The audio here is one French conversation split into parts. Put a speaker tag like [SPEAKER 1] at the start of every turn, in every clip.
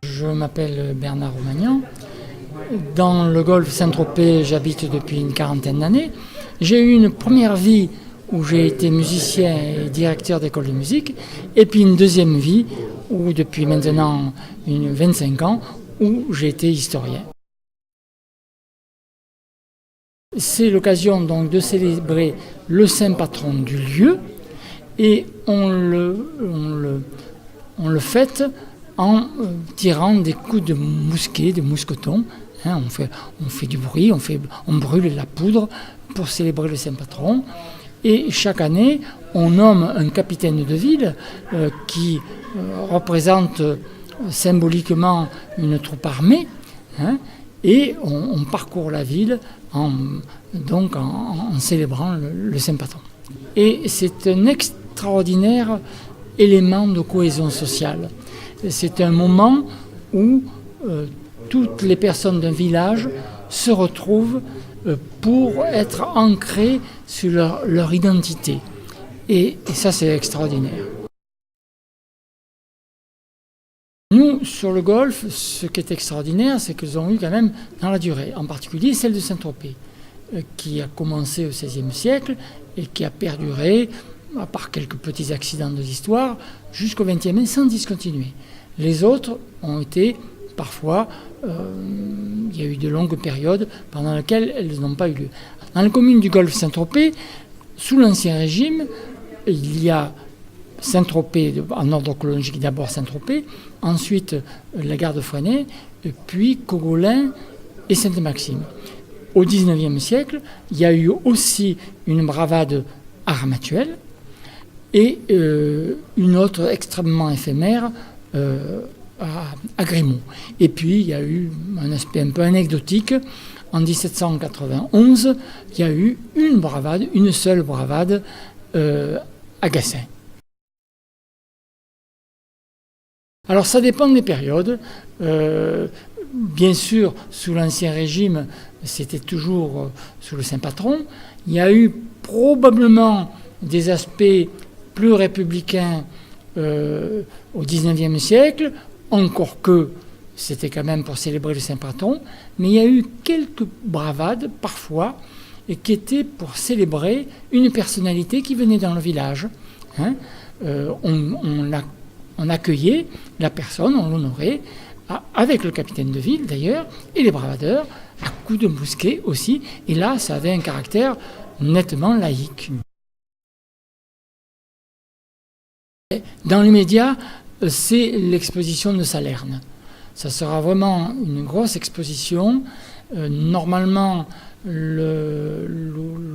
[SPEAKER 1] Je m'appelle Bernard Romagnan. Dans le golfe Saint-Tropez, j'habite depuis une quarantaine d'années. J'ai eu une première vie où j'ai été musicien et directeur d'école de musique, et puis une deuxième vie où depuis maintenant 25 ans, où j'ai été historien. C'est l'occasion donc de célébrer le saint patron du lieu, et on le fête en tirant des coups de mousquet, de mousquetons. On fait du bruit, on brûle la poudre pour célébrer le saint patron. Et chaque année, on nomme un capitaine de ville qui représente symboliquement une troupe armée, et on parcourt la ville en célébrant le saint patron. Et c'est un extraordinaire élément de cohésion sociale. C'est un moment où toutes les personnes d'un village se retrouvent pour être ancrées sur leur identité. Et ça, c'est extraordinaire. Nous, sur le golfe, ce qui est extraordinaire, c'est qu'ils ont eu quand même dans la durée, en particulier celle de Saint-Tropez, qui a commencé au XVIe siècle et qui a perduré, à part quelques petits accidents de l'histoire, jusqu'au XXe sans discontinuer. Les autres ont été parfois, il y a eu de longues périodes pendant lesquelles elles n'ont pas eu lieu. Dans la commune du golfe Saint-Tropez, sous l'Ancien Régime, il y a Saint-Tropez, en ordre chronologique d'abord Saint-Tropez, ensuite la gare de Fresnay, puis Cogolin et Sainte-Maxime. Au XIXe siècle, il y a eu aussi une bravade à Ramatuelle et une autre extrêmement éphémère à Grémont. Et puis, il y a eu un aspect un peu anecdotique. En 1791, il y a eu une seule bravade à Gassin. Alors, ça dépend des périodes. Bien sûr, sous l'Ancien Régime, c'était toujours sous le saint patron. Il y a eu probablement des aspects plus républicains au XIXe siècle, encore que c'était quand même pour célébrer le saint patron, mais il y a eu quelques bravades, parfois, et qui étaient pour célébrer une personnalité qui venait dans le village. On accueillait la personne, on l'honorait, avec le capitaine de ville d'ailleurs, et les bravadeurs, à coups de mousquet aussi, et là, ça avait un caractère nettement laïque. Dans l'immédiat, c'est l'exposition de Salerne. Ça sera vraiment une grosse exposition. Normalement, le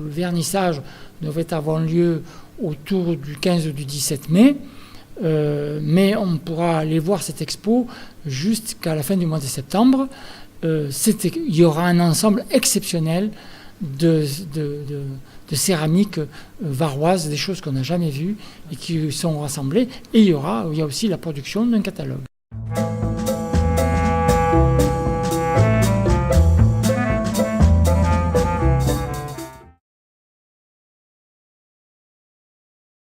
[SPEAKER 1] vernissage devrait avoir lieu autour du 15 ou du 17 mai, mais on pourra aller voir cette expo jusqu'à la fin du mois de septembre. Il y aura un ensemble exceptionnel de céramiques varoises, des choses qu'on n'a jamais vues et qui sont rassemblées. Et il y a aussi la production d'un catalogue.